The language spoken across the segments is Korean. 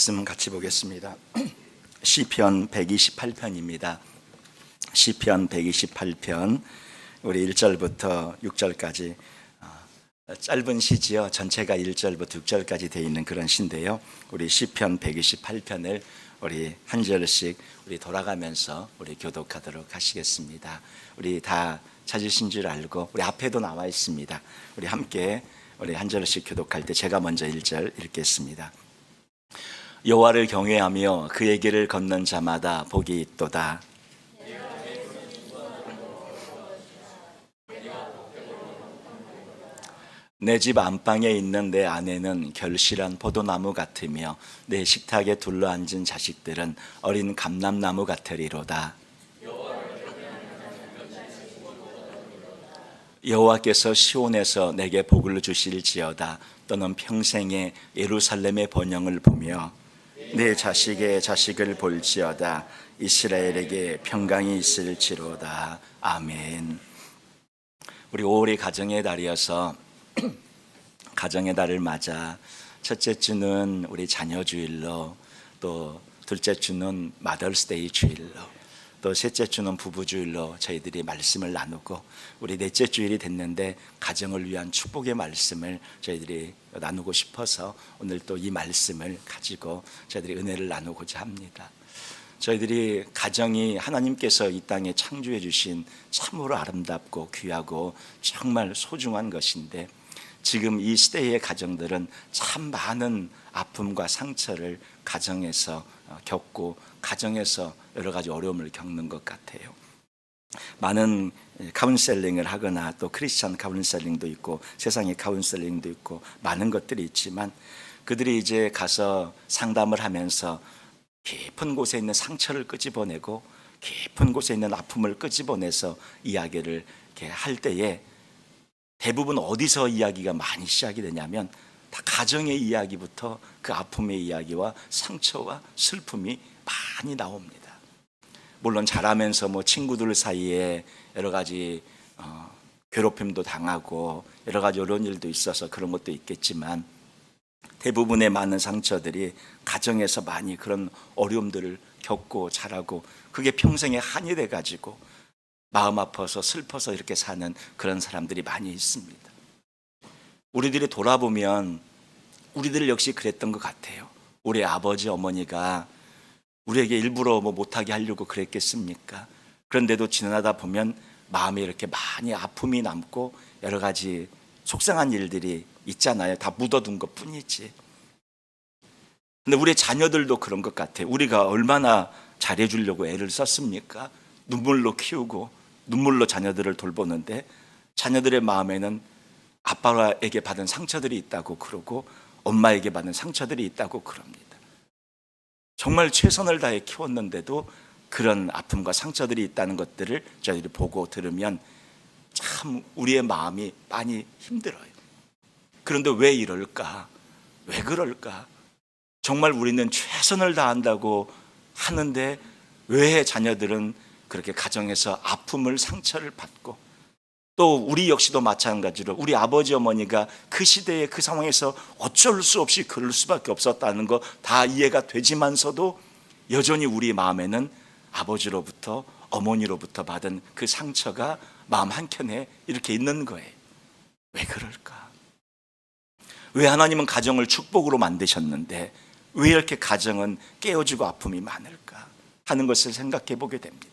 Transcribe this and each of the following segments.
말씀 같이 보겠습니다. 시편 128편입니다. 시편 128편 우리 1절부터 6절까지 짧은 시지요. 전체가 1절부터 6절까지 되어 있는 그런 시인데요. 우리 시편 128편을 우리 한 절씩 우리 돌아가면서 우리 교독하도록 하시겠습니다. 우리 다 찾으신 줄 알고 우리 앞에도 나와 있습니다. 우리 함께 우리 한 절씩 교독할 때 제가 먼저 1절 읽겠습니다. 여호와를 경외하며 그의 길을 걷는 자마다 복이 있도다. 내 집 안방에 있는 내 아내는 결실한 포도나무 같으며 내 식탁에 둘러앉은 자식들은 어린 감람나무 같으리로다. 여호와께서 시온에서 내게 복을 주실지어다. 또는 평생에 예루살렘의 번영을 보며 내 자식의 자식을 볼지어다. 이스라엘에게 평강이 있을지로다. 아멘. 우리 5월이 가정의 달이어서 가정의 달을 맞아 첫째 주는 우리 자녀 주일로, 또 둘째 주는 마더스데이 주일로, 또 셋째 주는 부부 주일로 저희들이 말씀을 나누고, 우리 넷째 주일이 됐는데 가정을 위한 축복의 말씀을 저희들이 나누고 싶어서 오늘 또 이 말씀을 가지고 저희들이 은혜를 나누고자 합니다. 저희들이 가정이 하나님께서 이 땅에 창조해 주신 참으로 아름답고 귀하고 정말 소중한 것인데, 지금 이 시대의 가정들은 참 많은 아픔과 상처를 가정에서 겪고 가정에서 여러 가지 어려움을 겪는 것 같아요. 많은 카운셀링을 하거나 또 크리스찬 카운셀링도 있고 세상의 카운셀링도 있고 많은 것들이 있지만, 그들이 이제 가서 상담을 하면서 깊은 곳에 있는 상처를 끄집어내고 깊은 곳에 있는 아픔을 끄집어내서 이야기를 이렇게 할 때에 대부분 어디서 이야기가 많이 시작이 되냐면 다 가정의 이야기부터 그 아픔의 이야기와 상처와 슬픔이 많이 나옵니다. 물론 자라면서 뭐 친구들 사이에 여러 가지 괴롭힘도 당하고 여러 가지 이런 일도 있어서 그런 것도 있겠지만, 대부분의 많은 상처들이 가정에서 많이 그런 어려움들을 겪고 자라고 그게 평생의 한이 돼가지고 마음 아파서 슬퍼서 이렇게 사는 그런 사람들이 많이 있습니다. 우리들이 돌아보면 우리들 역시 그랬던 것 같아요. 우리 아버지 어머니가 우리에게 일부러 뭐 못하게 하려고 그랬겠습니까? 그런데도 지나다 보면 마음에 이렇게 많이 아픔이 남고 여러 가지 속상한 일들이 있잖아요. 다 묻어둔 것 뿐이지. 근데 우리 자녀들도 그런 것 같아요. 우리가 얼마나 잘해주려고 애를 썼습니까? 눈물로 키우고 눈물로 자녀들을 돌보는데 자녀들의 마음에는 아빠에게 받은 상처들이 있다고 그러고 엄마에게 받은 상처들이 있다고 그럽니다. 정말 최선을 다해 키웠는데도 그런 아픔과 상처들이 있다는 것들을 저희들이 보고 들으면 참 우리의 마음이 많이 힘들어요. 그런데 왜 이럴까? 왜 그럴까? 정말 우리는 최선을 다한다고 하는데 왜 자녀들은 그렇게 가정에서 아픔을 상처를 받고, 또 우리 역시도 마찬가지로 우리 아버지 어머니가 그 시대에 그 상황에서 어쩔 수 없이 그럴 수밖에 없었다는 거 다 이해가 되지만서도 여전히 우리 마음에는 아버지로부터 어머니로부터 받은 그 상처가 마음 한켠에 이렇게 있는 거예요. 왜 그럴까? 왜 하나님은 가정을 축복으로 만드셨는데 왜 이렇게 가정은 깨어지고 아픔이 많을까 하는 것을 생각해 보게 됩니다.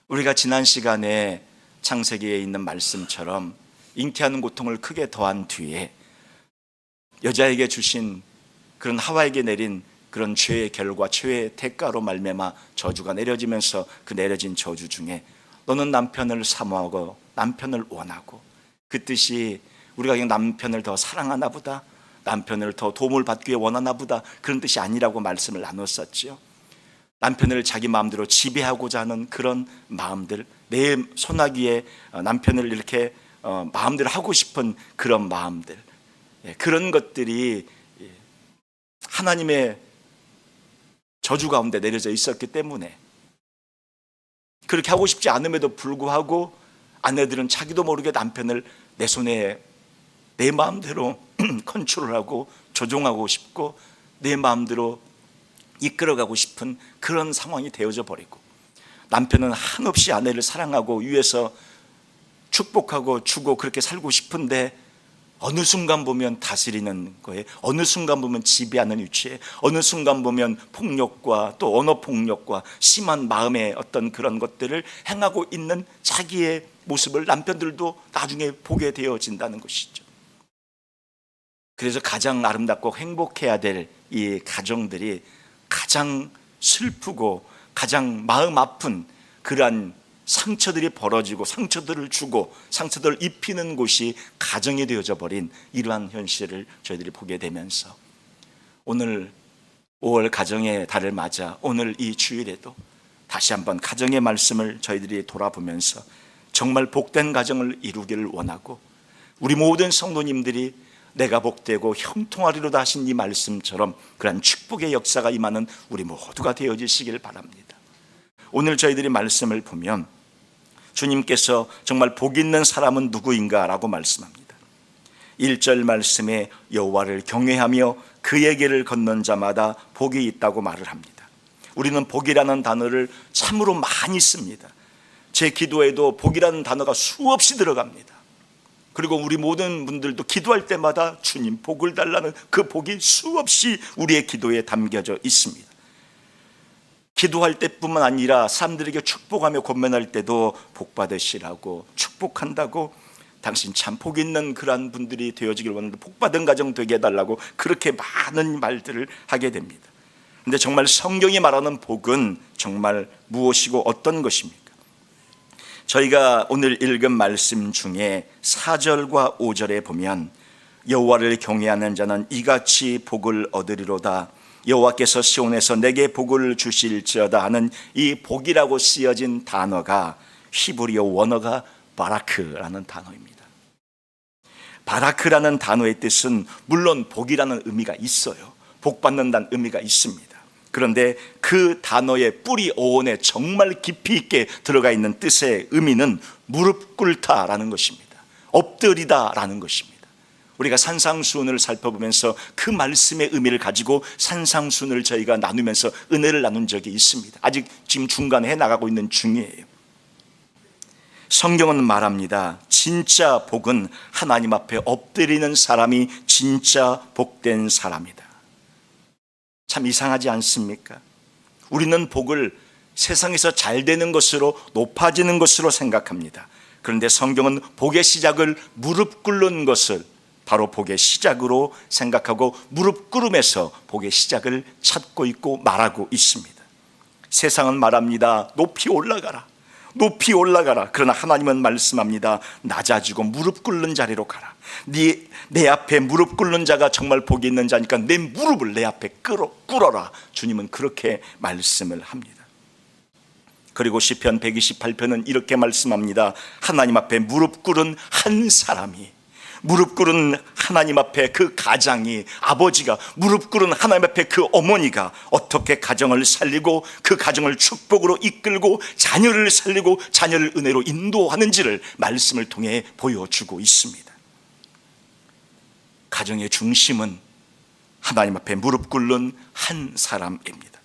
우리가 지난 시간에 창세기에 있는 말씀처럼 잉태하는 고통을 크게 더한 뒤에 여자에게 주신 그런 하와에게 내린 그런 죄의 결과, 죄의 대가로 말미암아 저주가 내려지면서 그 내려진 저주 중에 너는 남편을 사모하고 남편을 원하고, 그 뜻이 우리가 그냥 남편을 더 사랑하나 보다, 남편을 더 도움을 받기 위해 원하나 보다, 그런 뜻이 아니라고 말씀을 나눴었죠. 남편을 자기 마음대로 지배하고자 하는 그런 마음들, 내 손아귀에 남편을 이렇게 마음대로 하고 싶은 그런 마음들, 그런 것들이 하나님의 저주 가운데 내려져 있었기 때문에 그렇게 하고 싶지 않음에도 불구하고 아내들은 자기도 모르게 남편을 내 손에 내 마음대로 컨트롤하고 조종하고 싶고 내 마음대로 이끌어가고 싶은 그런 상황이 되어져 버리고, 남편은 한없이 아내를 사랑하고 위해서 축복하고 주고 그렇게 살고 싶은데 어느 순간 보면 다스리는 거에, 어느 순간 보면 지배하는 위치에, 어느 순간 보면 폭력과 또 언어 폭력과 심한 마음의 어떤 그런 것들을 행하고 있는 자기의 모습을 남편들도 나중에 보게 되어진다는 것이죠. 그래서 가장 아름답고 행복해야 될 이 가정들이 가장 슬프고 가장 마음 아픈 그러한 상처들이 벌어지고 상처들을 주고 상처들을 입히는 곳이 가정이 되어져 버린 이러한 현실을 저희들이 보게 되면서, 오늘 5월 가정의 달을 맞아 오늘 이 주일에도 다시 한번 가정의 말씀을 저희들이 돌아보면서 정말 복된 가정을 이루기를 원하고, 우리 모든 성도님들이 내가 복되고 형통하리로다 하신 이 말씀처럼 그러한 축복의 역사가 임하는 우리 모두가 되어지시길 바랍니다. 오늘 저희들이 말씀을 보면 주님께서 정말 복 있는 사람은 누구인가 라고 말씀합니다. 1절 말씀에 여호와를 경외하며 그의 길을 걷는 자마다 복이 있다고 말을 합니다. 우리는 복이라는 단어를 참으로 많이 씁니다. 제 기도에도 복이라는 단어가 수없이 들어갑니다. 그리고 우리 모든 분들도 기도할 때마다 주님 복을 달라는 그 복이 수없이 우리의 기도에 담겨져 있습니다. 기도할 때뿐만 아니라 사람들에게 축복하며 권면할 때도 복 받으시라고, 축복한다고, 당신 참 복 있는 그러한 분들이 되어지길 원하는데 복 받은 가정 되게 해달라고 그렇게 많은 말들을 하게 됩니다. 그런데 정말 성경이 말하는 복은 정말 무엇이고 어떤 것입니까? 저희가 오늘 읽은 말씀 중에 4절과 5절에 보면 여호와를 경외하는 자는 이같이 복을 얻으리로다, 여호와께서 시온에서 내게 복을 주실지어다 하는 이 복이라고 쓰여진 단어가 히브리어 원어가 바라크라는 단어입니다. 바라크라는 단어의 뜻은 물론 복이라는 의미가 있어요. 복 받는다는 의미가 있습니다. 그런데 그 단어의 뿌리 어원에 정말 깊이 있게 들어가 있는 뜻의 의미는 무릎 꿇다라는 것입니다. 엎드리다라는 것입니다. 우리가 산상수훈을 살펴보면서 그 말씀의 의미를 가지고 산상수훈을 저희가 나누면서 은혜를 나눈 적이 있습니다. 아직 지금 중간에 해나가고 있는 중이에요. 성경은 말합니다. 진짜 복은 하나님 앞에 엎드리는 사람이 진짜 복된 사람이다. 참 이상하지 않습니까? 우리는 복을 세상에서 잘 되는 것으로, 높아지는 것으로 생각합니다. 그런데 성경은 복의 시작을 무릎 꿇는 것을 바로 복의 시작으로 생각하고 무릎 꿇음에서 복의 시작을 찾고 있고 말하고 있습니다. 세상은 말합니다. 높이 올라가라, 높이 올라가라. 그러나 하나님은 말씀합니다. 낮아지고 무릎 꿇는 자리로 가라. 내 앞에 무릎 꿇는 자가 정말 복이 있는 자니까 내 무릎을 내 앞에 꿇어라. 주님은 그렇게 말씀을 합니다. 그리고 시편 128편은 이렇게 말씀합니다. 하나님 앞에 무릎 꿇은 한 사람이, 무릎 꿇은 하나님 앞에 그 가장이, 아버지가 무릎 꿇은 하나님 앞에 그 어머니가 어떻게 가정을 살리고 그 가정을 축복으로 이끌고 자녀를 살리고 자녀를 은혜로 인도하는지를 말씀을 통해 보여주고 있습니다. 가정의 중심은 하나님 앞에 무릎 꿇는 한 사람입니다.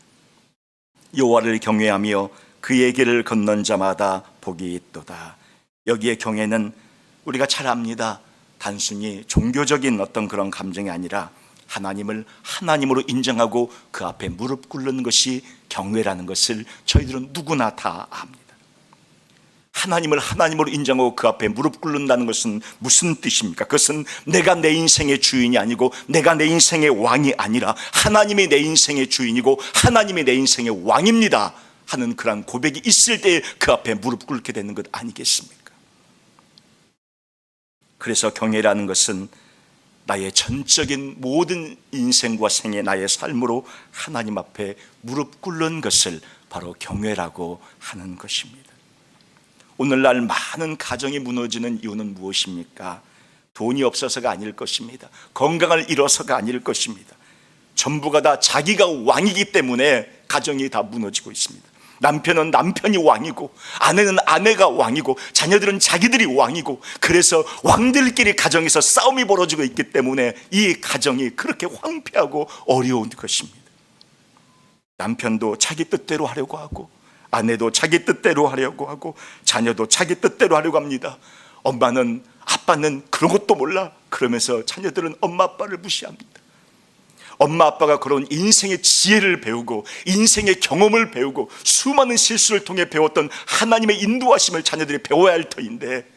여호와를 경외하며 그의 길을 걷는 자마다 복이 있도다. 여기에 경외는 우리가 잘 압니다. 단순히 종교적인 어떤 그런 감정이 아니라 하나님을 하나님으로 인정하고 그 앞에 무릎 꿇는 것이 경외라는 것을 저희들은 누구나 다 압니다. 하나님을 하나님으로 인정하고 그 앞에 무릎 꿇는다는 것은 무슨 뜻입니까? 그것은 내가 내 인생의 주인이 아니고 내가 내 인생의 왕이 아니라 하나님이 내 인생의 주인이고 하나님이 내 인생의 왕입니다 하는 그런 고백이 있을 때 그 앞에 무릎 꿇게 되는 것 아니겠습니까? 그래서 경외라는 것은 나의 전적인 모든 인생과 생애, 나의 삶으로 하나님 앞에 무릎 꿇는 것을 바로 경외라고 하는 것입니다. 오늘날 많은 가정이 무너지는 이유는 무엇입니까? 돈이 없어서가 아닐 것입니다. 건강을 잃어서가 아닐 것입니다. 전부가 다 자기가 왕이기 때문에 가정이 다 무너지고 있습니다. 남편은 남편이 왕이고, 아내는 아내가 왕이고, 자녀들은 자기들이 왕이고, 그래서 왕들끼리 가정에서 싸움이 벌어지고 있기 때문에 이 가정이 그렇게 황폐하고 어려운 것입니다. 남편도 자기 뜻대로 하려고 하고, 아내도 자기 뜻대로 하려고 하고, 자녀도 자기 뜻대로 하려고 합니다. 엄마는, 아빠는 그런 것도 몰라. 그러면서 자녀들은 엄마 아빠를 무시합니다. 엄마 아빠가 그런 인생의 지혜를 배우고 인생의 경험을 배우고 수많은 실수를 통해 배웠던 하나님의 인도하심을 자녀들이 배워야 할 터인데,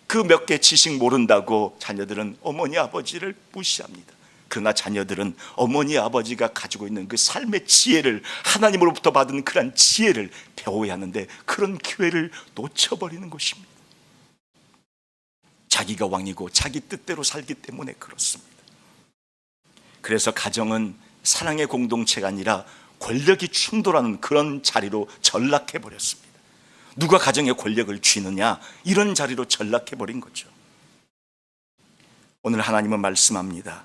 그 몇 개 지식 모른다고 자녀들은 어머니 아버지를 무시합니다. 그러나 자녀들은 어머니 아버지가 가지고 있는 그 삶의 지혜를, 하나님으로부터 받은 그런 지혜를 배워야 하는데 그런 기회를 놓쳐버리는 것입니다. 자기가 왕이고 자기 뜻대로 살기 때문에 그렇습니다. 그래서 가정은 사랑의 공동체가 아니라 권력이 충돌하는 그런 자리로 전락해버렸습니다. 누가 가정에 권력을 쥐느냐, 이런 자리로 전락해버린 거죠. 오늘 하나님은 말씀합니다.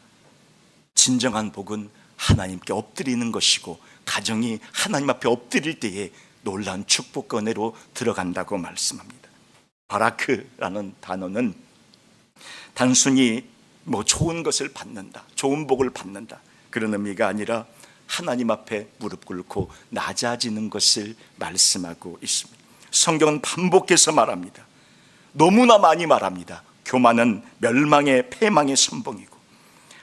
진정한 복은 하나님께 엎드리는 것이고, 가정이 하나님 앞에 엎드릴 때에 놀라운 축복과 은혜로 들어간다고 말씀합니다. 바라크라는 단어는 단순히 좋은 것을 받는다, 좋은 복을 받는다, 그런 의미가 아니라 하나님 앞에 무릎 꿇고 낮아지는 것을 말씀하고 있습니다. 성경은 반복해서 말합니다. 너무나 많이 말합니다. 교만은 멸망의 패망의 선봉이고,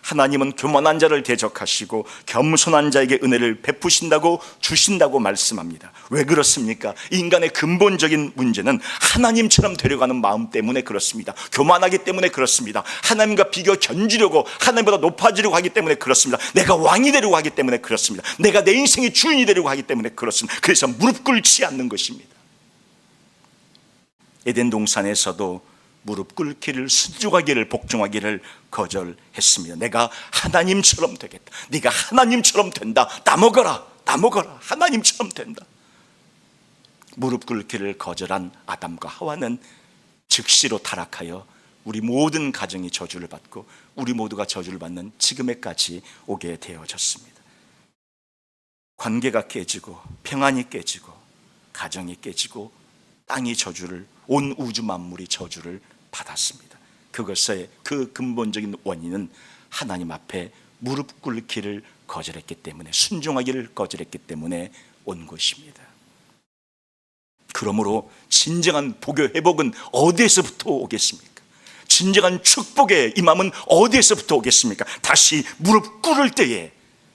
하나님은 교만한 자를 대적하시고 겸손한 자에게 은혜를 베푸신다고, 주신다고 말씀합니다. 왜 그렇습니까? 인간의 근본적인 문제는 하나님처럼 되려가는 마음 때문에 그렇습니다. 교만하기 때문에 그렇습니다. 하나님과 비교 견주려고, 하나님보다 높아지려고 하기 때문에 그렇습니다. 내가 왕이 되려고 하기 때문에 그렇습니다. 내가 내 인생의 주인이 되려고 하기 때문에 그렇습니다. 그래서 무릎 꿇지 않는 것입니다. 에덴 동산에서도 무릎 꿇기를, 순종하기를, 복종하기를 거절했습니다. 내가 하나님처럼 되겠다, 네가 하나님처럼 된다, 따먹어라, 따먹어라, 하나님처럼 된다. 무릎 꿇기를 거절한 아담과 하와는 즉시로 타락하여 우리 모든 가정이 저주를 받고 우리 모두가 저주를 받는 지금에까지 오게 되어졌습니다. 관계가 깨지고 평안이 깨지고 가정이 깨지고 땅이 저주를, 온 우주 만물이 저주를 받았습니다. 그것의 그 근본적인 원인은 하나님 앞에 무릎 꿇기를 거절했기 때문에, 순종하기를 거절했기 때문에 온 것입니다. 그러므로 진정한 복의 회복은 어디에서부터 오겠습니까? 진정한 축복의 임함은 어디에서부터 오겠습니까? 다시 무릎 꿇을 때에,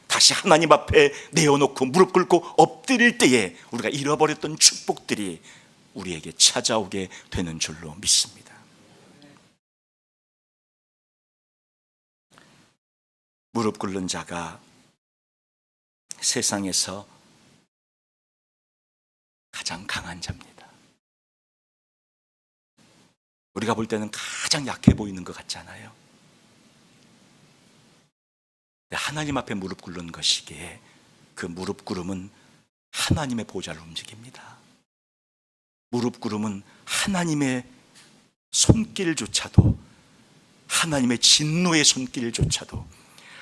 다시 하나님 앞에 내어놓고 무릎 꿇고 엎드릴 때에 우리가 잃어버렸던 축복들이 우리에게 찾아오게 되는 줄로 믿습니다. 무릎 꿇는 자가 세상에서 가장 강한 자입니다. 우리가 볼 때는 가장 약해 보이는 것 같잖아요. 하나님 앞에 무릎 꿇는 것이기에 그 무릎 꿇음은 하나님의 보좌를 움직입니다. 무릎 꿇음은 하나님의 손길조차도, 하나님의 진노의 손길조차도,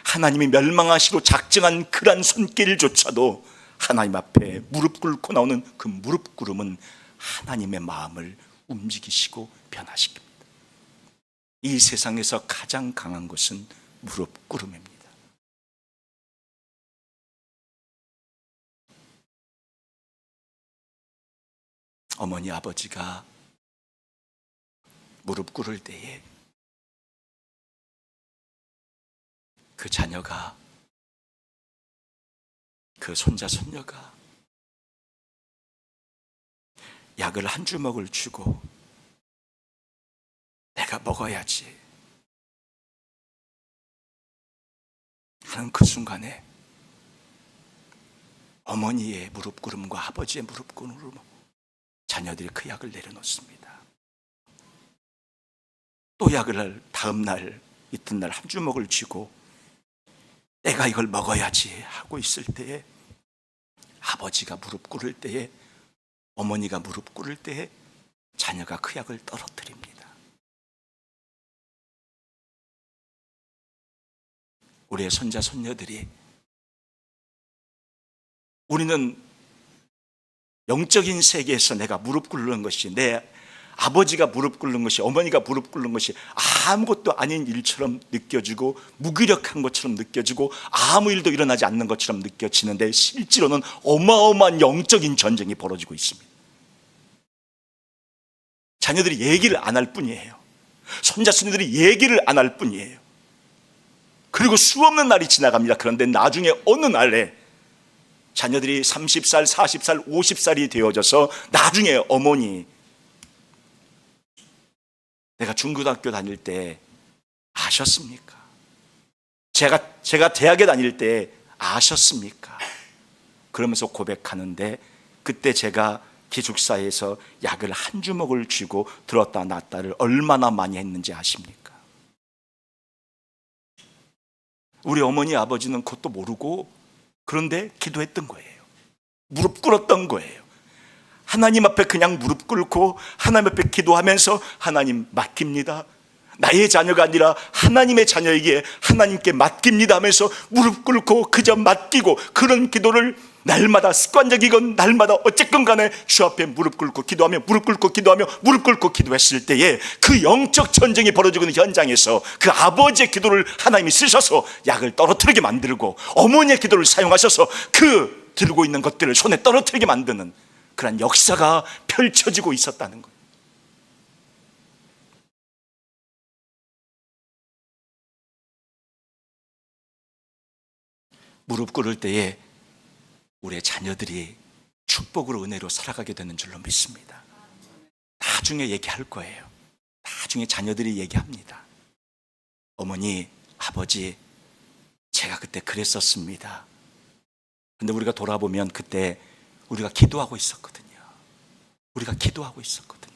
하나님이 멸망하시고 작정한 그러한 손길조차도 하나님 앞에 무릎 꿇고 나오는 그 무릎 꿇음은 하나님의 마음을 움직이시고 변화시킵니다. 이 세상에서 가장 강한 것은 무릎 꿇음입니다. 어머니 아버지가 무릎 꿇을 때에 그 자녀가, 그 손자 손녀가 약을 한 주먹을 주고 내가 먹어야지 하는 그 순간에 어머니의 무릎 꿇음과 아버지의 무릎 꿇음으로 자녀들이 그 약을 내려놓습니다. 또 약을 다음 날, 이튿날 한 주먹을 쥐고 내가 이걸 먹어야지 하고 있을 때에, 아버지가 무릎 꿇을 때에, 어머니가 무릎 꿇을 때에 자녀가 그 약을 떨어뜨립니다. 우리의 손자 손녀들이, 우리는 영적인 세계에서 내가 무릎 꿇는 것이, 내 아버지가 무릎 꿇는 것이, 어머니가 무릎 꿇는 것이 아무것도 아닌 일처럼 느껴지고 무기력한 것처럼 느껴지고 아무 일도 일어나지 않는 것처럼 느껴지는데 실제로는 어마어마한 영적인 전쟁이 벌어지고 있습니다. 자녀들이 얘기를 안 할 뿐이에요. 손자손녀들이 얘기를 안 할 뿐이에요. 그리고 수없는 날이 지나갑니다. 그런데 나중에 어느 날에 자녀들이 30살, 40살, 50살이 되어져서 나중에 어머니, 내가 중고등학교 다닐 때 아셨습니까? 제가 대학에 다닐 때 아셨습니까? 그러면서 고백하는데, 그때 제가 기숙사에서 약을 한 주먹을 쥐고 들었다 놨다를 얼마나 많이 했는지 아십니까? 우리 어머니 아버지는 그것도 모르고 그런데 기도했던 거예요. 무릎 꿇었던 거예요. 하나님 앞에 그냥 무릎 꿇고 하나님 앞에 기도하면서, 하나님 맡깁니다, 나의 자녀가 아니라 하나님의 자녀에게 하나님께 맡깁니다 하면서 무릎 꿇고 그저 맡기고, 그런 기도를 날마다 습관적이건 날마다 어쨌건 간에 주 앞에 무릎 꿇고 기도하며 무릎 꿇고 기도하며 무릎 꿇고 기도했을 때에 그 영적 전쟁이 벌어지고 있는 현장에서 그 아버지의 기도를 하나님이 쓰셔서 약을 떨어뜨리게 만들고, 어머니의 기도를 사용하셔서 그 들고 있는 것들을 손에 떨어뜨리게 만드는 그런 역사가 펼쳐지고 있었다는 거예요. 무릎 꿇을 때에 우리의 자녀들이 축복으로, 은혜로 살아가게 되는 줄로 믿습니다. 나중에 얘기할 거예요. 나중에 자녀들이 얘기합니다. 어머니, 아버지, 제가 그때 그랬었습니다. 근데 우리가 돌아보면 그때 우리가 기도하고 있었거든요. 우리가 기도하고 있었거든요.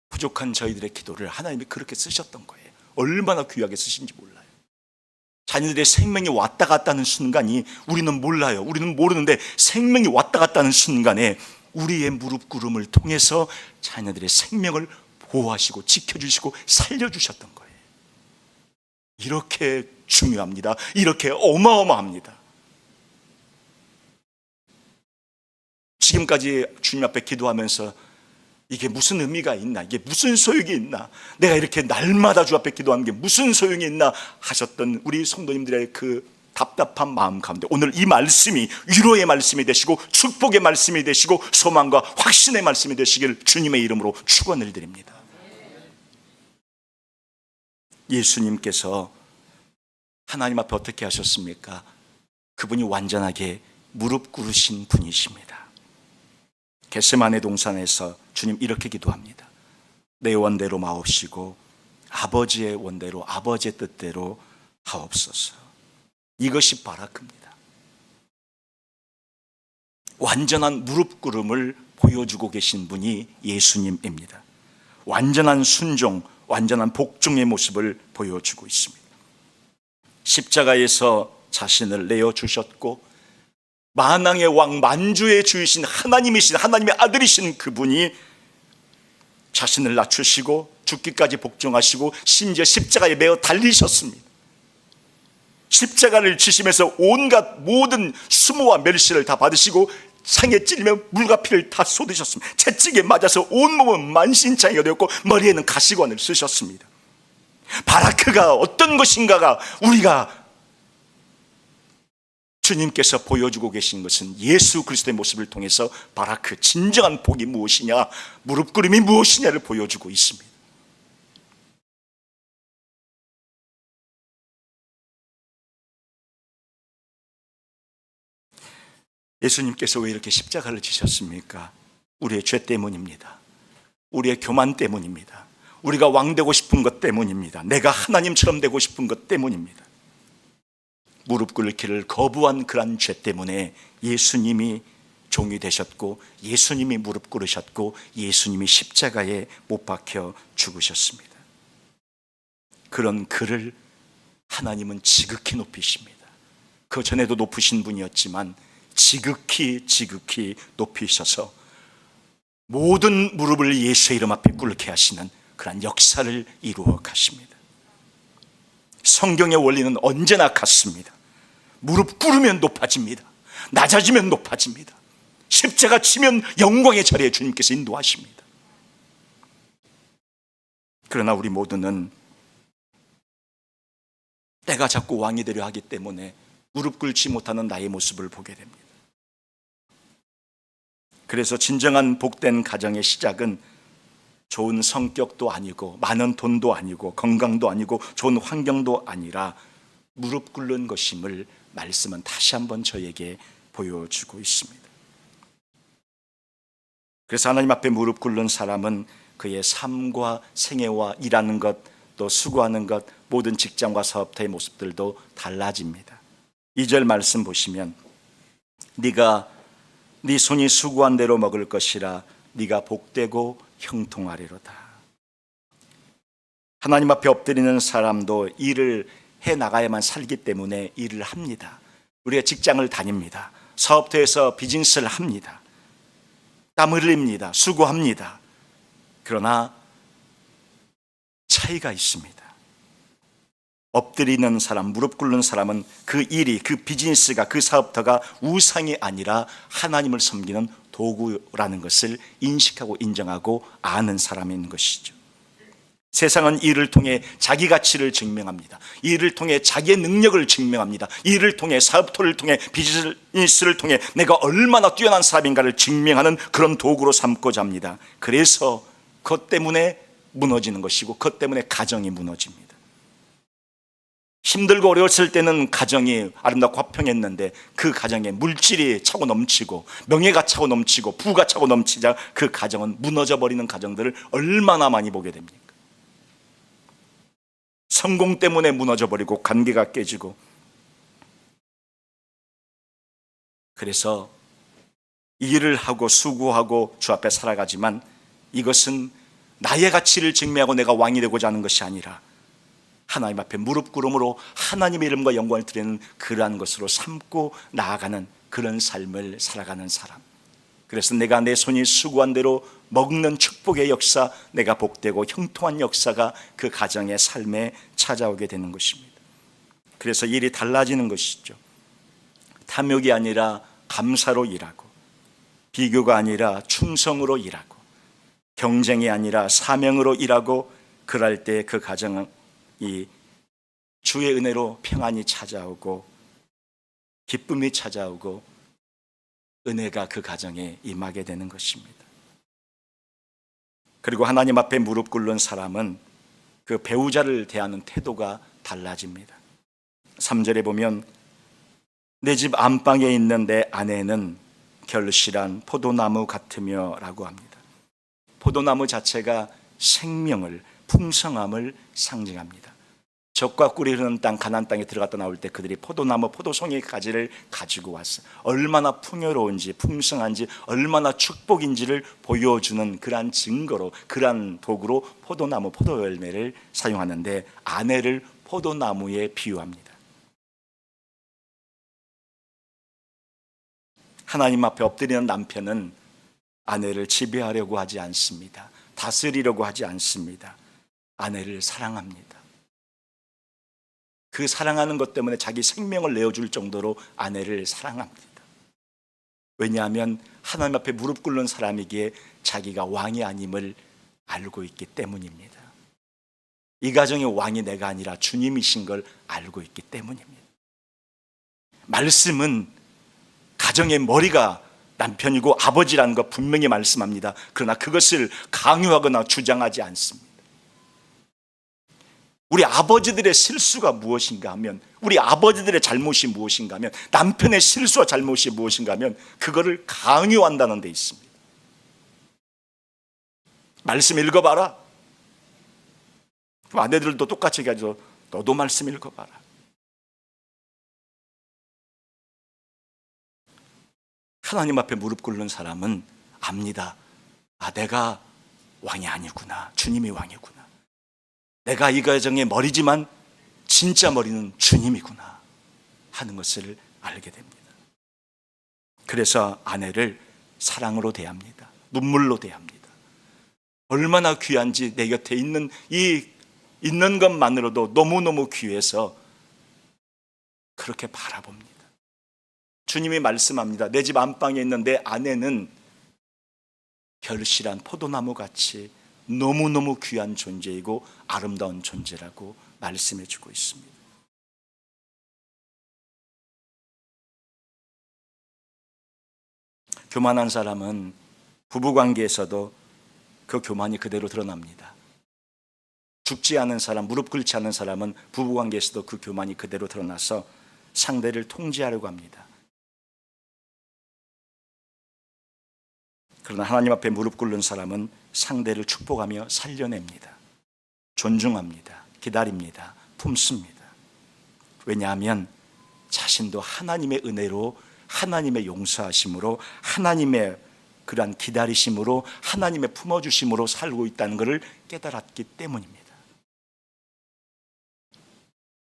부족한 저희들의 기도를 하나님이 그렇게 쓰셨던 거예요. 얼마나 귀하게 쓰신지 몰라요. 자녀들의 생명이 왔다 갔다 하는 순간이 우리는 몰라요. 우리는 모르는데 생명이 왔다 갔다 하는 순간에 우리의 무릎 꿇음을 통해서 자녀들의 생명을 보호하시고 지켜주시고 살려주셨던 거예요. 이렇게 중요합니다. 이렇게 어마어마합니다. 지금까지 주님 앞에 기도하면서 이게 무슨 의미가 있나, 이게 무슨 소용이 있나, 내가 이렇게 날마다 주 앞에 기도하는 게 무슨 소용이 있나 하셨던 우리 성도님들의 그 답답한 마음 가운데 오늘 이 말씀이 위로의 말씀이 되시고 축복의 말씀이 되시고 소망과 확신의 말씀이 되시길 주님의 이름으로 축원을 드립니다. 예수님께서 하나님 앞에 어떻게 하셨습니까? 그분이 완전하게 무릎 꿇으신 분이십니다. 겟세마네 동산에서 주님 이렇게 기도합니다. 내 원대로 마옵시고 아버지의 원대로, 아버지의 뜻대로 하옵소서. 이것이 바라크입니다. 완전한 무릎 꿇음을 보여주고 계신 분이 예수님입니다. 완전한 순종, 완전한 복종의 모습을 보여주고 있습니다. 십자가에서 자신을 내어주셨고 만왕의 왕, 만주의 주이신 하나님이신, 하나님의 아들이신 그분이 자신을 낮추시고 죽기까지 복종하시고 심지어 십자가에 매어 달리셨습니다. 십자가를 지시면서 온갖 모든 수모와 멸시를 다 받으시고 상에 찔리며 물과 피를 다 쏟으셨습니다. 채찍에 맞아서 온몸은 만신창이가 되었고 머리에는 가시관을 쓰셨습니다. 바라크가 어떤 것인가가 우리가 주님께서 보여주고 계신 것은 예수 그리스도의 모습을 통해서 바라크, 진정한 복이 무엇이냐, 무릎 꿇음이 무엇이냐를 보여주고 있습니다. 예수님께서 왜 이렇게 십자가를 지셨습니까? 우리의 죄 때문입니다. 우리의 교만 때문입니다. 우리가 왕 되고 싶은 것 때문입니다. 내가 하나님처럼 되고 싶은 것 때문입니다. 무릎 꿇기를 거부한 그런 죄 때문에 예수님이 종이 되셨고 예수님이 무릎 꿇으셨고 예수님이 십자가에 못 박혀 죽으셨습니다. 그런 그를 하나님은 지극히 높이십니다. 그 전에도 높으신 분이었지만 지극히 높이셔서 모든 무릎을 예수의 이름 앞에 꿇게 하시는 그런 역사를 이루어 가십니다. 성경의 원리는 언제나 같습니다. 무릎 꿇으면 높아집니다. 낮아지면 높아집니다. 십자가 치면 영광의 자리에 주님께서 인도하십니다. 그러나 우리 모두는 때가 자꾸 왕이 되려 하기 때문에 무릎 꿇지 못하는 나의 모습을 보게 됩니다. 그래서 진정한 복된 가정의 시작은 좋은 성격도 아니고 많은 돈도 아니고 건강도 아니고 좋은 환경도 아니라 무릎 꿇는 것임을 말씀은 다시 한번 저에게 보여주고 있습니다. 그래서 하나님 앞에 무릎 꿇는 사람은 그의 삶과 생애와 일하는 것, 또 수고하는 것, 모든 직장과 사업터의 모습들도 달라집니다. 2절 말씀 보시면 네가 네 손이 수고한 대로 먹을 것이라 네가 복되고 형통하리로다. 하나님 앞에 엎드리는 사람도 일을 해 나가야만 살기 때문에 일을 합니다. 우리가 직장을 다닙니다. 사업터에서 비즈니스를 합니다. 땀 흘립니다. 수고합니다. 그러나 차이가 있습니다. 엎드리는 사람, 무릎 꿇는 사람은 그 일이, 그 비즈니스가, 그 사업터가 우상이 아니라 하나님을 섬기는 도구라는 것을 인식하고 인정하고 아는 사람인 것이죠. 세상은 일을 통해 자기 가치를 증명합니다. 일을 통해 자기의 능력을 증명합니다. 일을 통해 사업토를 통해 비즈니스를 통해 내가 얼마나 뛰어난 사람인가를 증명하는 그런 도구로 삼고자 합니다. 그래서 그것 때문에 무너지는 것이고 그것 때문에 가정이 무너집니다. 힘들고 어려웠을 때는 가정이 아름답고 화평했는데 그 가정에 물질이 차고 넘치고 명예가 차고 넘치고 부가 차고 넘치자 그 가정은 무너져버리는 가정들을 얼마나 많이 보게 됩니까? 성공 때문에 무너져버리고 관계가 깨지고. 그래서 일을 하고 수고하고 주 앞에 살아가지만 이것은 나의 가치를 증명하고 내가 왕이 되고자 하는 것이 아니라 하나님 앞에 무릎 꿇음으로 하나님의 이름과 영광을 드리는 그러한 것으로 삼고 나아가는 그런 삶을 살아가는 사람. 그래서 내가 내 손이 수고한 대로 먹는 축복의 역사, 내가 복되고 형통한 역사가 그 가정의 삶에 찾아오게 되는 것입니다. 그래서 일이 달라지는 것이죠. 탐욕이 아니라 감사로 일하고, 비교가 아니라 충성으로 일하고, 경쟁이 아니라 사명으로 일하고, 그럴 때 그 가정은 이 주의 은혜로 평안이 찾아오고 기쁨이 찾아오고 은혜가 그 가정에 임하게 되는 것입니다. 그리고 하나님 앞에 무릎 꿇는 사람은 그 배우자를 대하는 태도가 달라집니다. 3절에 보면 내 집 안방에 있는 내 아내는 결실한 포도나무 같으며 라고 합니다. 포도나무 자체가 생명을, 풍성함을 상징합니다. 젖과 꿀이 흐르는 땅, 가나안 땅에 들어갔다 나올 때 그들이 포도나무, 포도송이 가지를 가지고 왔어요. 얼마나 풍요로운지, 풍성한지, 얼마나 축복인지를 보여주는 그러한 증거로, 그러한 도구로 포도나무, 포도열매를 사용하는데 아내를 포도나무에 비유합니다. 하나님 앞에 엎드리는 남편은 아내를 지배하려고 하지 않습니다. 다스리려고 하지 않습니다. 아내를 사랑합니다. 그 사랑하는 것 때문에 자기 생명을 내어줄 정도로 아내를 사랑합니다. 왜냐하면 하나님 앞에 무릎 꿇는 사람에게 자기가 왕이 아님을 알고 있기 때문입니다. 이 가정의 왕이 내가 아니라 주님이신 걸 알고 있기 때문입니다. 말씀은 가정의 머리가 남편이고 아버지라는 것 분명히 말씀합니다. 그러나 그것을 강요하거나 주장하지 않습니다. 우리 아버지들의 실수가 무엇인가 하면, 우리 아버지들의 잘못이 무엇인가 하면, 남편의 실수와 잘못이 무엇인가 하면 그거를 강요한다는 데 있습니다. 말씀 읽어봐라. 아내들도 똑같이 얘기하죠. 너도 말씀 읽어봐라. 하나님 앞에 무릎 꿇는 사람은 압니다. 아, 내가 왕이 아니구나. 주님이 왕이구나. 내가 이 가정의 머리지만 진짜 머리는 주님이구나 하는 것을 알게 됩니다. 그래서 아내를 사랑으로 대합니다. 눈물로 대합니다. 얼마나 귀한지 내 곁에 있는 있는 것만으로도 너무너무 귀해서 그렇게 바라봅니다. 주님이 말씀합니다. 내 집 안방에 있는 내 아내는 결실한 포도나무 같이 너무너무 귀한 존재이고 아름다운 존재라고 말씀해 주고 있습니다. 교만한 사람은 부부관계에서도 그 교만이 그대로 드러납니다. 죽지 않은 사람, 무릎 꿇지 않은 사람은 부부관계에서도 그 교만이 그대로 드러나서 상대를 통제하려고 합니다. 그러나 하나님 앞에 무릎 꿇는 사람은 상대를 축복하며 살려냅니다. 존중합니다. 기다립니다. 품습니다. 왜냐하면 자신도 하나님의 은혜로, 하나님의 용서하심으로, 하나님의 그러한 기다리심으로, 하나님의 품어주심으로 살고 있다는 것을 깨달았기 때문입니다.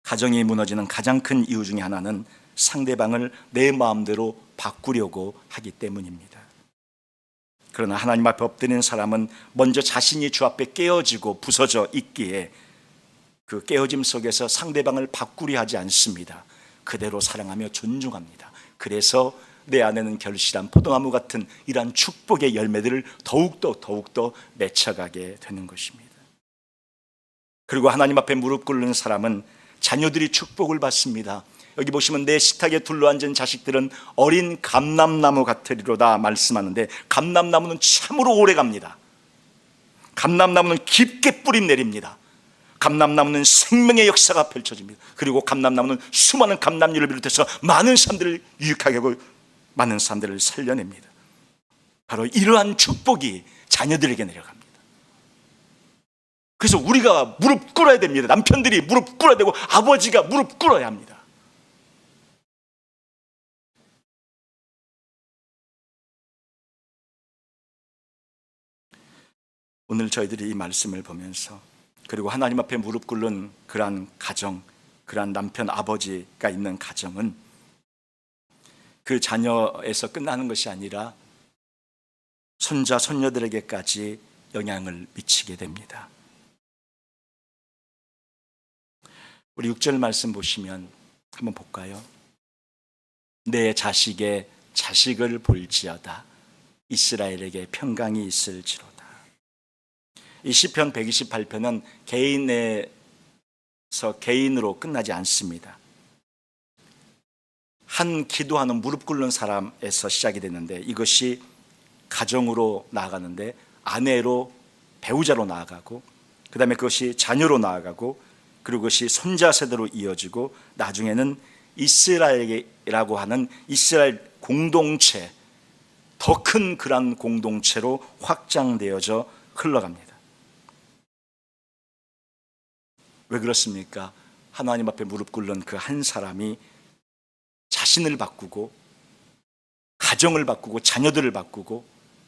가정이 무너지는 가장 큰 이유 중에 하나는 상대방을 내 마음대로 바꾸려고 하기 때문입니다. 그러나 하나님 앞에 엎드리는 사람은 먼저 자신이 주 앞에 깨어지고 부서져 있기에 그 깨어짐 속에서 상대방을 바꾸려 하지 않습니다. 그대로 사랑하며 존중합니다. 그래서 내 안에는 결실한 포도나무 같은 이러한 축복의 열매들을 더욱더 맺혀가게 되는 것입니다. 그리고 하나님 앞에 무릎 꿇는 사람은 자녀들이 축복을 받습니다. 여기 보시면 내 식탁에 둘러앉은 자식들은 어린 감람나무 같으리로다 말씀하는데, 감람나무는 참으로 오래 갑니다. 감람나무는 깊게 뿌리 내립니다. 감람나무는 생명의 역사가 펼쳐집니다. 그리고 감람나무는 수많은 감람류를 비롯해서 많은 사람들을 유익하게 하고 많은 사람들을 살려냅니다. 바로 이러한 축복이 자녀들에게 내려갑니다. 그래서 우리가 무릎 꿇어야 됩니다. 남편들이 무릎 꿇어야 되고 아버지가 무릎 꿇어야 합니다. 오늘 저희들이 이 말씀을 보면서, 그리고 하나님 앞에 무릎 꿇는 그러한 가정, 그러한 남편, 아버지가 있는 가정은 그 자녀에서 끝나는 것이 아니라 손자, 손녀들에게까지 영향을 미치게 됩니다. 우리 6절 말씀 보시면 한번 볼까요? 내 자식의 자식을 볼지어다 이스라엘에게 평강이 있을지로다. 이 시편 128편은 개인에서 개인으로 끝나지 않습니다. 한 기도하는 무릎 꿇는 사람에서 시작이 됐는데, 이것이 가정으로 나아가는데 아내로, 배우자로 나아가고, 그 다음에 그것이 자녀로 나아가고, 그리고 그것이 손자 세대로 이어지고, 나중에는 이스라엘이라고 하는 이스라엘 공동체, 더 큰 그런 공동체로 확장되어져 흘러갑니다. 왜 그렇습니까? 하나님 앞에 무릎 꿇는 그 한 사람이 자신을 바꾸고, 가정을 바꾸고, 자녀들을 바꾸고,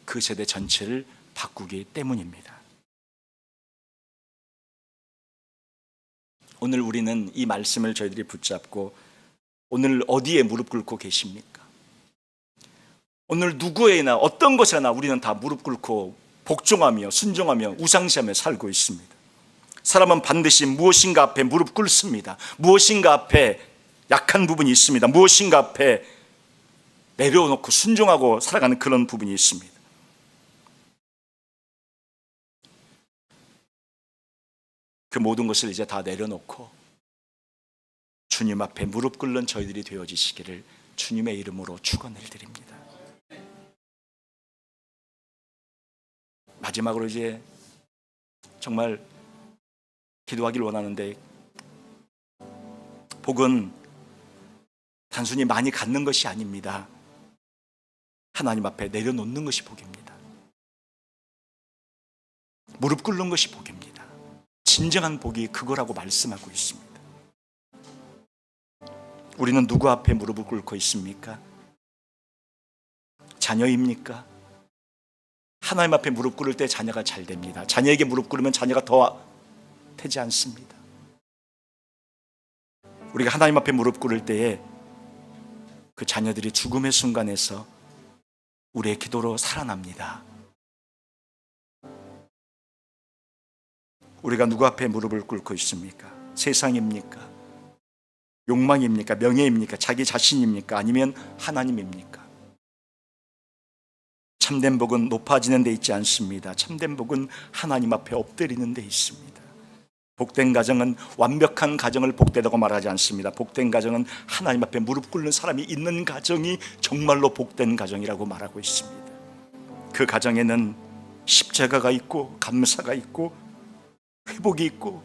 그 세대 전체를 바꾸기 때문입니다. 오늘 우리는 이 말씀을 저희들이 붙잡고, 오늘 어디에 무릎 꿇고 계십니까? 오늘 누구에나 어떤 것에나 우리는 다 무릎 꿇고 복종하며 순종하며 우상시하며 살고 있습니다. 사람은 반드시 무엇인가 앞에 무릎 꿇습니다. 무엇인가 앞에 약한 부분이 있습니다. 무엇인가 앞에 내려놓고 순종하고 살아가는 그런 부분이 있습니다. 그 모든 것을 이제 다 내려놓고 주님 앞에 무릎 꿇는 저희들이 되어지시기를 주님의 이름으로 축원을 드립니다. 마지막으로 이제 정말 기도하기를 원하는데, 복은 단순히 많이 갖는 것이 아닙니다. 하나님 앞에 내려놓는 것이 복입니다. 무릎 꿇는 것이 복입니다. 진정한 복이 그거라고 말씀하고 있습니다. 우리는 누구 앞에 무릎을 꿇고 있습니까? 자녀입니까? 하나님 앞에 무릎 꿇을 때 자녀가 잘 됩니다. 자녀에게 무릎 꿇으면 자녀가 더 되지 않습니다. 우리가 하나님 앞에 무릎 꿇을 때에 그 자녀들이 죽음의 순간에서 우리의 기도로 살아납니다. 우리가 누구 앞에 무릎을 꿇고 있습니까? 세상입니까? 욕망입니까? 명예입니까? 자기 자신입니까? 아니면 하나님입니까? 참된 복은 높아지는 데 있지 않습니다. 참된 복은 하나님 앞에 엎드리는 데 있습니다. 복된 가정은 완벽한 가정을 복되다고 말하지 않습니다. 복된 가정은 하나님 앞에 무릎 꿇는 사람이 있는 가정이 정말로 복된 가정이라고 말하고 있습니다. 그 가정에는 십자가가 있고 감사가 있고 회복이 있고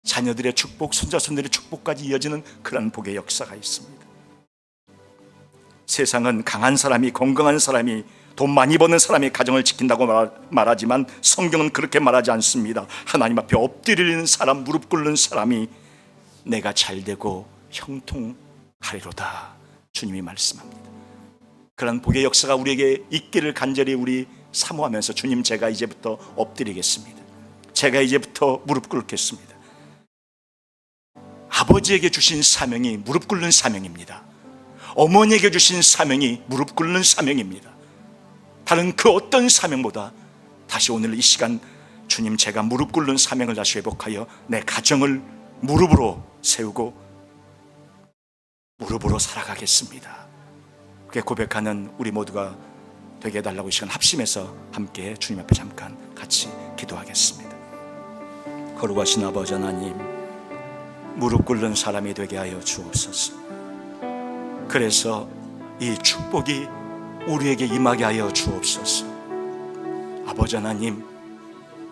자녀들의 축복, 손자손들의 축복까지 이어지는 그런 복의 역사가 있습니다. 세상은 강한 사람이, 건강한 사람이, 돈 많이 버는 사람이 가정을 지킨다고 말하지만 성경은 그렇게 말하지 않습니다. 하나님 앞에 엎드리는 사람, 무릎 꿇는 사람이 내가 잘되고 형통하리로다, 주님이 말씀합니다. 그런 복의 역사가 우리에게 있기를 간절히 우리 사모하면서, 주님, 제가 이제부터 엎드리겠습니다. 제가 이제부터 무릎 꿇겠습니다. 아버지에게 주신 사명이 무릎 꿇는 사명입니다. 어머니에게 주신 사명이 무릎 꿇는 사명입니다. 다른 그 어떤 사명보다 다시 오늘 이 시간, 주님, 제가 무릎 꿇는 사명을 다시 회복하여 내 가정을 무릎으로 세우고 무릎으로 살아가겠습니다. 그렇게 고백하는 우리 모두가 되게 해달라고 이 시간 합심해서 함께 주님 앞에 잠깐 같이 기도하겠습니다. 거룩하신 아버지 하나님, 무릎 꿇는 사람이 되게 하여 주옵소서. 그래서 이 축복이 우리에게 임하게 하여 주옵소서. 아버지 하나님,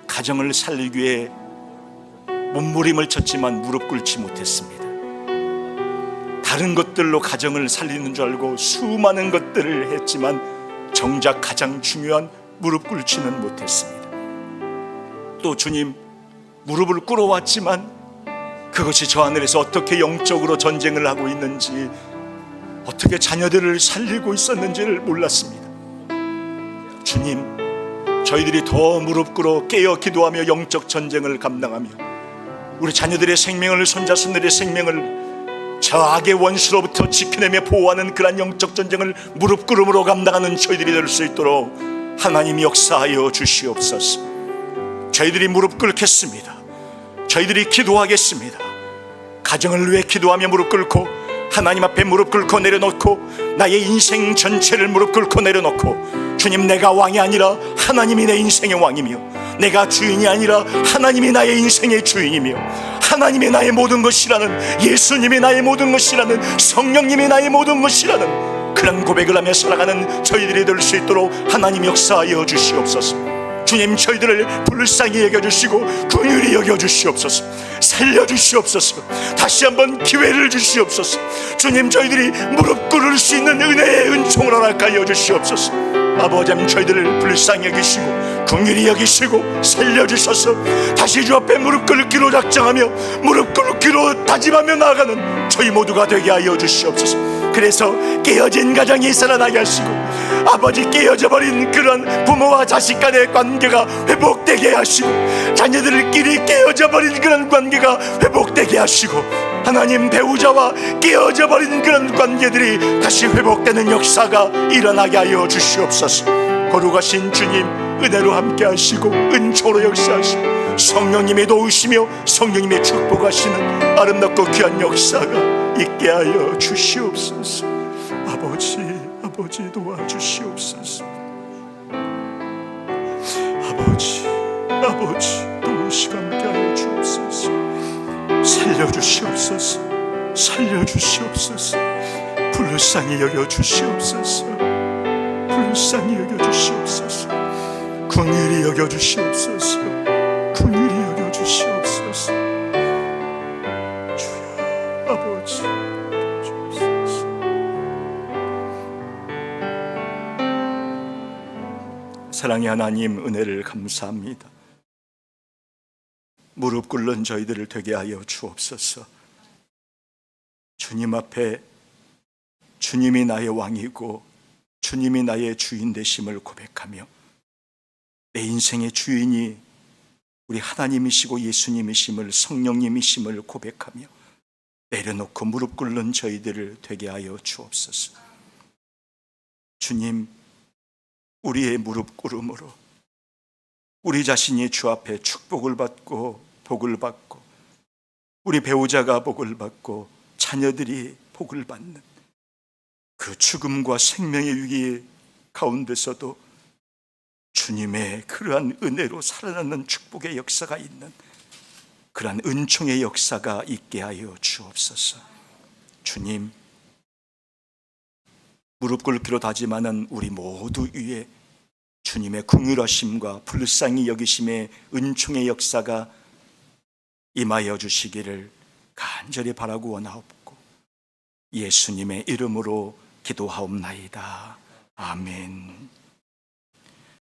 가정을 살리기 위해 몸부림을 쳤지만 무릎 꿇지 못했습니다. 다른 것들로 가정을 살리는 줄 알고 수많은 것들을 했지만 정작 가장 중요한 무릎 꿇지는 못했습니다. 또 주님, 무릎을 꿇어왔지만 그것이 저 하늘에서 어떻게 영적으로 전쟁을 하고 있는지, 어떻게 자녀들을 살리고 있었는지를 몰랐습니다. 주님, 저희들이 더 무릎 꿇어 깨어 기도하며 영적 전쟁을 감당하며 우리 자녀들의 생명을, 손자손들의 생명을 저 악의 원수로부터 지켜내며 보호하는 그런 영적 전쟁을 무릎 꿇음으로 감당하는 저희들이 될 수 있도록 하나님 역사하여 주시옵소서. 저희들이 무릎 꿇겠습니다. 저희들이 기도하겠습니다. 가정을 위해 기도하며 무릎 꿇고, 하나님 앞에 무릎 꿇고 내려놓고, 나의 인생 전체를 무릎 꿇고 내려놓고, 주님, 내가 왕이 아니라 하나님이 내 인생의 왕이며, 내가 주인이 아니라 하나님이 나의 인생의 주인이며, 하나님이 나의 모든 것이라는, 예수님이 나의 모든 것이라는, 성령님이 나의 모든 것이라는 그런 고백을 하며 살아가는 저희들이 될 수 있도록 하나님 역사하여 주시옵소서. 주님, 저희들을 불쌍히 여겨주시고 긍휼히 여겨주시옵소서. 살려주시옵소서. 다시 한번 기회를 주시옵소서. 주님, 저희들이 무릎 꿇을 수 있는 은혜의 은총을 허락하여 주시옵소서. 아버지 하나님, 저희들을 불쌍히 여기시고 긍휼히 여기시고 살려주셔서 다시 주 앞에 무릎 꿇기로 작정하며 무릎 꿇기로 다짐하며 나아가는 저희 모두가 되게 하여 주시옵소서. 그래서 깨어진 가정이 살아나게 하시고, 아버지, 깨어져 버린 그런 부모와 자식 간의 관계가 회복되게 하시고, 자녀들끼리 깨어져 버린 그런 관계가 회복되게 하시고, 하나님, 배우자와 깨어져 버린 그런 관계들이 다시 회복되는 역사가 일어나게 하여 주시옵소서. 거룩하신 주님, 은혜로 함께 하시고 은초로 역사하시고 성령님이 도우시며 성령님이 축복하시는 아름답고 귀한 역사가 있게 하여 주시옵소서. 아버지 도와주시옵소서. 아버지 도우시고 함께 하여 주옵소서. 살려주시옵소서. 불쌍히 여겨주시옵소서. 긍휼히 여겨주시옵소서. 주여, 아버지 주옵소서. 사랑의 하나님, 은혜를 감사합니다. 무릎 꿇는 저희들을 되게 하여 주옵소서. 주님 앞에 주님이 나의 왕이고 주님이 나의 주인 되심을 고백하며, 내 인생의 주인이 우리 하나님이시고 예수님이심을, 성령님이심을 고백하며 내려놓고 무릎 꿇는 저희들을 되게 하여 주옵소서. 주님, 우리의 무릎 꿇음으로 우리 자신이 주 앞에 축복을 받고 복을 받고, 우리 배우자가 복을 받고 자녀들이 복을 받는 그 죽음과 생명의 위기 가운데서도 주님의 그러한 은혜로 살아나는 축복의 역사가 있는 그러한 은총의 역사가 있게 하여 주옵소서. 주님, 무릎 꿇기로 다짐하는 우리 모두 위에 주님의 긍휼하심과 불쌍히 여기심의 은총의 역사가 임하여 주시기를 간절히 바라고 원하옵고 예수님의 이름으로 기도하옵나이다. 아멘.